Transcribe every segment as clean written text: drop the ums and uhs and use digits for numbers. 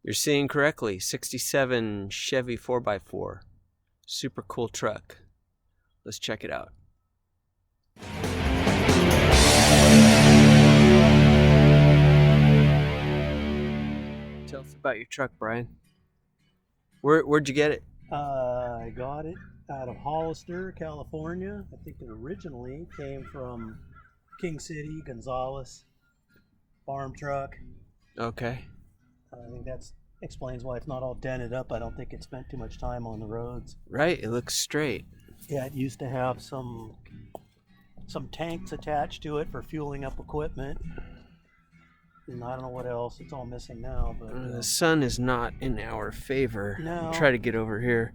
You're seeing correctly. 67 Chevy 4x4. Super cool truck. Let's check it out. Tell us about your truck, Brian. Where'd you get it? I got it out of Hollister, California. I think it originally came from King City, Gonzales. Farm truck. Okay. I think that explains why it's not all dented up. I don't think it spent too much time on the roads. Right, it looks straight. Yeah, it used to have some tanks attached to it for fueling up equipment. And I don't know what else. It's all missing now. But The sun is not in our favor. No. Try to get over here.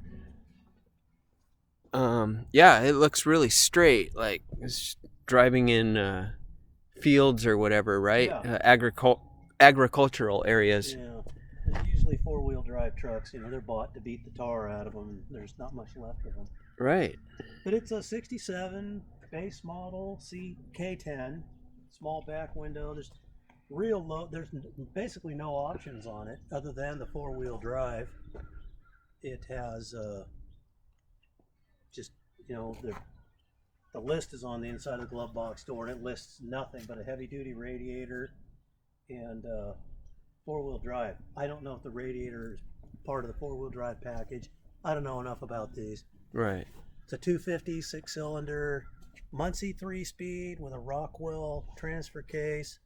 Yeah, it looks really straight, like it's driving in fields or whatever, right? Yeah. Agricultural areas. Yeah, it's usually four-wheel drive trucks. They're bought to beat the tar out of them. There's not much left of them. Right. But it's a 67 base model K10, small back window. There's real low. There's basically no options on it other than the four-wheel drive. It has just the list is on the inside of the glove box door, and it lists nothing but a heavy-duty radiator and four-wheel drive. I don't know if the radiator is part of the four-wheel drive package. I don't know enough about these. Right. It's a 250 6-cylinder Muncie 3-speed with a Rockwell transfer case,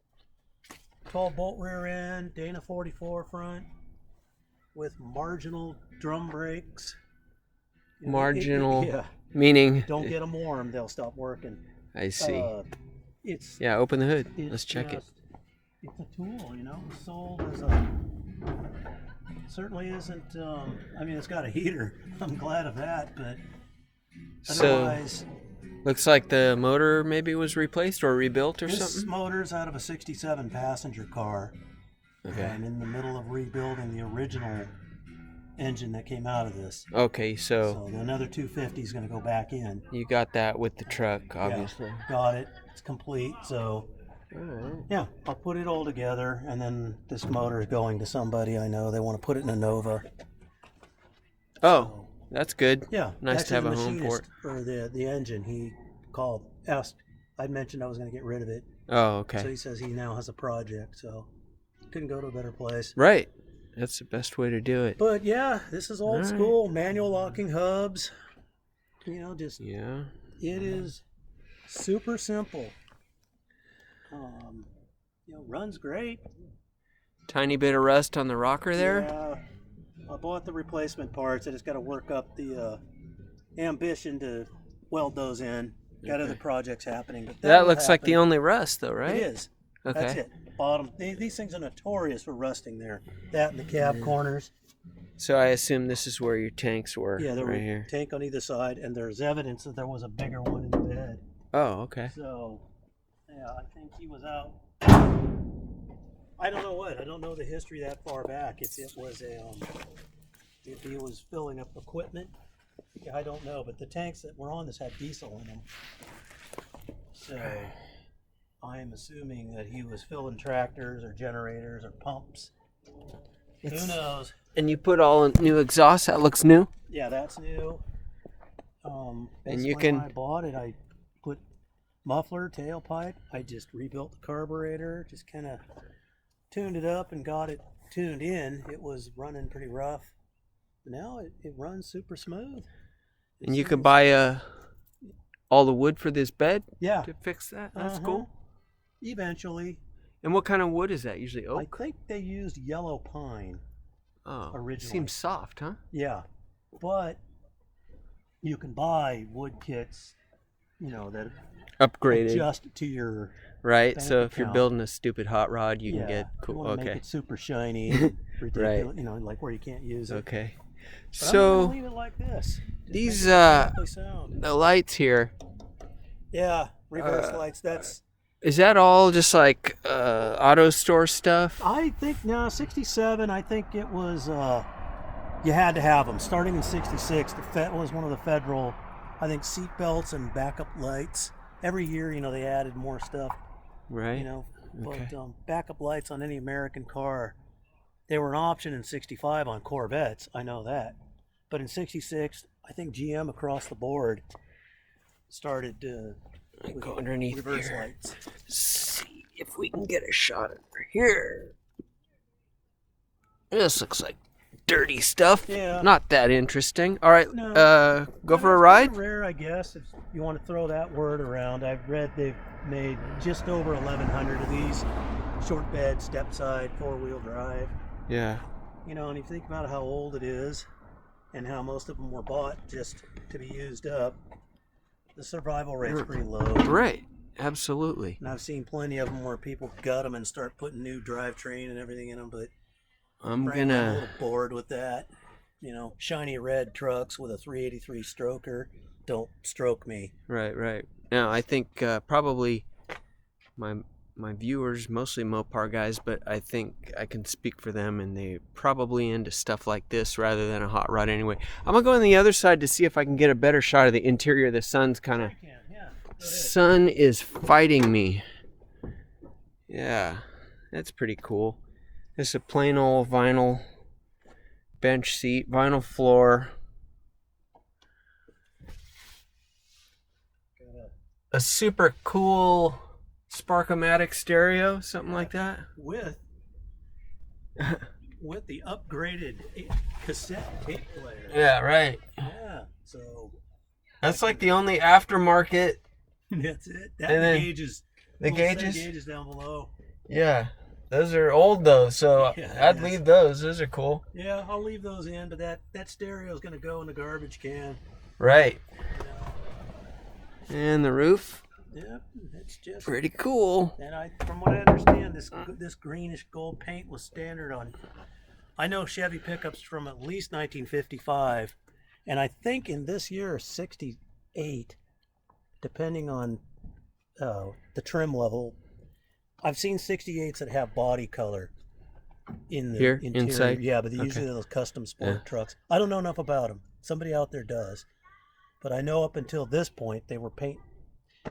12-bolt rear end, Dana 44 front with marginal drum brakes. Marginal, yeah. Meaning? Don't get them warm; they'll stop working. I see. Yeah, open the hood. Let's check it. It's a tool, sold as a. Certainly isn't. I mean, it's got a heater. I'm glad of that, but otherwise. Looks like the motor maybe was replaced or rebuilt or something. This motor's out of a '67 passenger car. Okay. I'm in the middle of rebuilding the original engine that came out of this. Okay, so another 250 is going to go back in. You got that with the truck, obviously. Yeah, got it. It's complete. So, right. Yeah, I'll put it all together, and then this motor is going to somebody I know. They want to put it in a Nova. Oh, that's good. Yeah, nice to have a home for it. For the engine, he asked. I'd mentioned I was going to get rid of it. Oh, okay. So he says he now has a project, so couldn't go to a better place. Right. That's the best way to do it. But yeah, this is old school, manual locking hubs. It is super simple. Runs great. Tiny bit of rust on the rocker there. Yeah, I bought the replacement parts. I just got to work up the ambition to weld those in. Got other projects happening, but that looks like the only rust, though, right? It is. Okay. That's it. Bottom. These things are notorious for rusting there. That and the cab corners. So I assume this is where your tanks were. Yeah, there right was here. A tank on either side, and there's evidence that there was a bigger one in the bed. Oh, okay. So, yeah, I think he was out. I don't know what. I don't know the history that far back. If he was filling up equipment, I don't know. But the tanks that were on this had diesel in them. So I am assuming that he was filling tractors or generators or pumps. Who knows? And you put all new exhaust. That looks new. Yeah, that's new. And you can. When I bought it, I put muffler, tailpipe. I just rebuilt the carburetor, just kind of tuned it up and got it tuned in. It was running pretty rough. Now it runs super smooth. And you can buy all the wood for this bed. Yeah. To fix that. That's cool. Eventually. And what kind of wood is that? Usually oak? I think they used yellow pine. Oh, originally. Seems soft, huh? Yeah, but you can buy wood kits, that upgraded, adjust to your right. So if you're account. building a stupid hot rod, you can get cool. You want to make it super shiny, ridiculous, right. Like where you can't use it. Okay. But so I'm gonna leave it like this. These the lights here. Yeah, reverse lights. Is that all just like auto store stuff? I think 67. I think it was. You had to have them. Starting in '66, the was one of the federal. I think seat belts and backup lights. Every year, they added more stuff. Right. But backup lights on any American car They were an option in 65 on Corvettes, I know that. But in 66, I think GM across the board started with go underneath reverse here. lights. See if we can get a shot over here. This looks like dirty stuff. Yeah. Not that interesting. All right, No. go for a It's ride? kinda rare, I guess, if you want to throw that word around. I've read they've made just over 1,100 of these. Short bed, step side, 4-wheel drive. Yeah. You know, and if you think about how old it is and how most of them were bought just to be used up, the survival rate's pretty low. Right. Absolutely. And I've seen plenty of them where people gut them and start putting new drivetrain and everything in them, but I'm frankly, I'm a gonna. little bored with that. You know, shiny red trucks with a 383 stroker don't stroke me. Right. Now, I think probably my viewers, mostly Mopar guys, but I think I can speak for them, and they probably into stuff like this rather than a hot rod anyway. I'm gonna go on the other side to see if I can get a better shot of the interior. The sun's kind of sun is fighting me. Yeah, that's pretty cool. This is a plain old vinyl bench seat, vinyl floor. A super cool Sparkomatic stereo, something like that. With the upgraded cassette tape player. Yeah, right. Yeah, so That's like the only aftermarket. that's it. That And then gauges. the gauges? Gauges down below. Yeah, those are old though, so Yeah, I'd yes. leave those. Those are cool. Yeah, I'll leave those in, but that stereo is going to go in the garbage can. Right. And the roof, Yeah, it's just. pretty cool. And from what I understand, this greenish gold paint was standard on. I know Chevy pickups from at least 1955, and I think in this year 68, depending on the trim level. I've seen 68s that have body color in the Here, interior. inside? Yeah, but they're Okay. usually those custom sport Yeah. trucks. I don't know enough about them. Somebody out there does, but I know up until this point they were paint.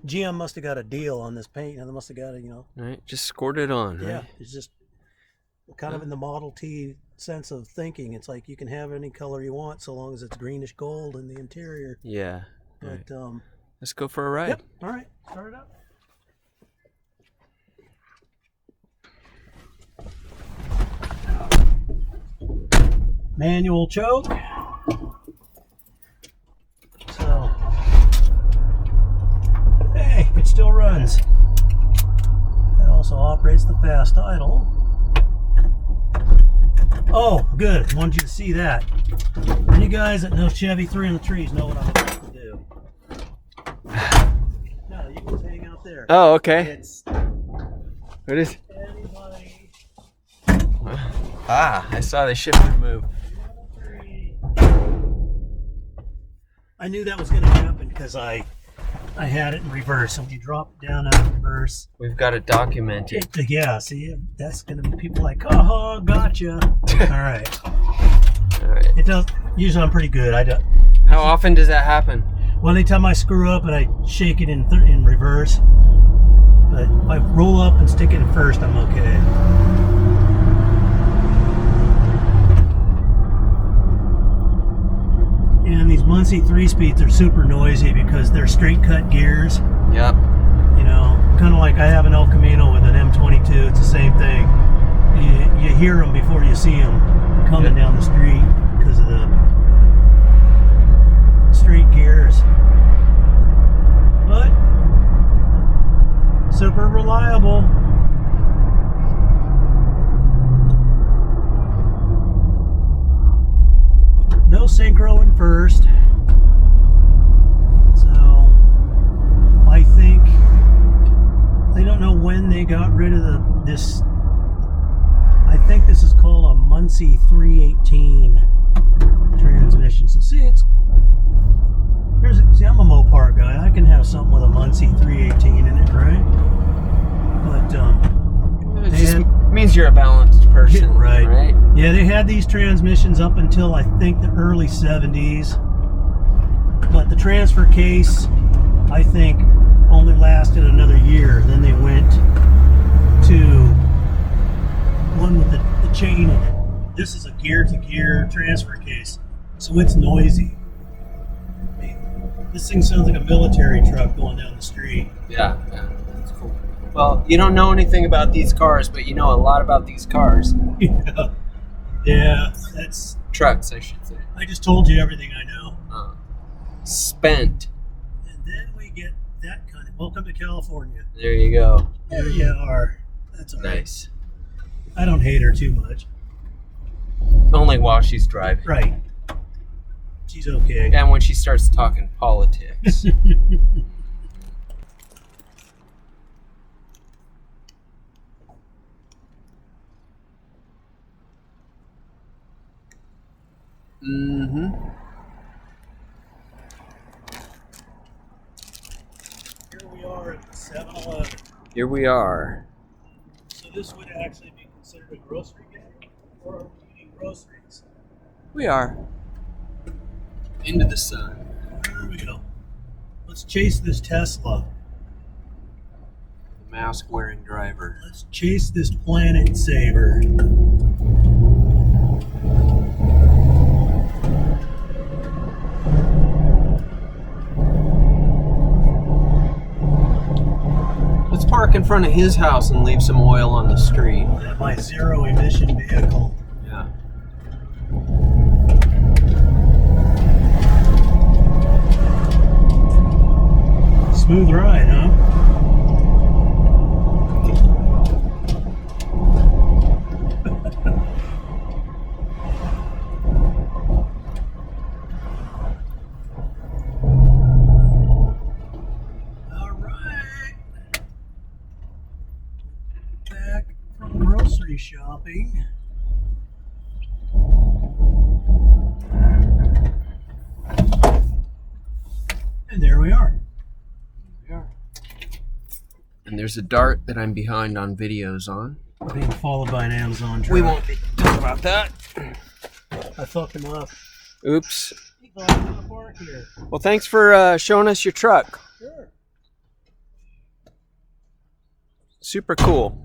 GM must have got a deal on this paint, and they must have got a Right, just scored it on. Right? yeah. It's just kind of in the Model T sense of thinking. It's like you can have any color you want so long as it's greenish gold in the interior. Yeah. Right. But Let's go for a ride. yep. All right, start it up. Manual choke. So, hey, it still runs. It also operates the fast idle. Oh, good. Wanted you to see that. You guys that know Chevy 3 in the trees know what I'm about to do. No, you can just hang out there. Oh, okay. It's What is? anybody. Ah, I saw the shifter move. I knew that was going to happen because I had it in reverse. So when you drop it down out of reverse, We've got to document it. yeah, see, that's going to be people like, oh, gotcha. All right. All right. It does. Usually I'm pretty good. I do. How often does that happen? Well, anytime I screw up and I shake it in reverse, but if I roll up and stick it in first, I'm okay. And these Muncie 3-speeds are super noisy because they're straight cut gears. Yep. You know, kind of like I have an El Camino with an M22. It's the same thing. You hear them before you see them coming down the street because of the straight gears. But super reliable. No synchro in first. So I think they don't know when they got rid of this. I think this is called a Muncie 318 transmission. So see, see, I'm a Mopar guy. I can have something with a Muncie 318 in it, right? But It just means you're a balanced person. Yeah, right. Right? Yeah, they had these transmissions up until I think the early 70s. But the transfer case, I think, only lasted another year. Then they went to one with the chain in it. This is a gear-to-gear transfer case, so it's noisy. I mean, this thing sounds like a military truck going down the street. Yeah, that's cool. Well, you don't know anything about these cars, but you know a lot about these cars. Yeah, that's Trucks, I should say. I just told you everything I know. Spent. And then we get that kind of welcome to California. There you go. There you are. That's all right. Nice. I don't hate her too much. Only while she's driving. Right. She's okay. And when she starts talking politics. Mm-hmm. Here we are at the 7-Eleven. Here we are. So this would actually be considered a grocery game, or are we eating groceries? We are. Into the sun. There we go. Let's chase this Tesla. The mask-wearing driver. Let's chase this planet saver. Let's park in front of his house and leave some oil on the street. My zero-emission vehicle. Yeah. Smooth ride, huh? All right. Back from grocery shopping. And there we are. And there's a dart that I'm behind on videos on. Being followed by an Amazon truck. We won't be talking about that. I fucked him up. Oops. He thought I was gonna park here. Well, thanks for showing us your truck. Sure. Super cool.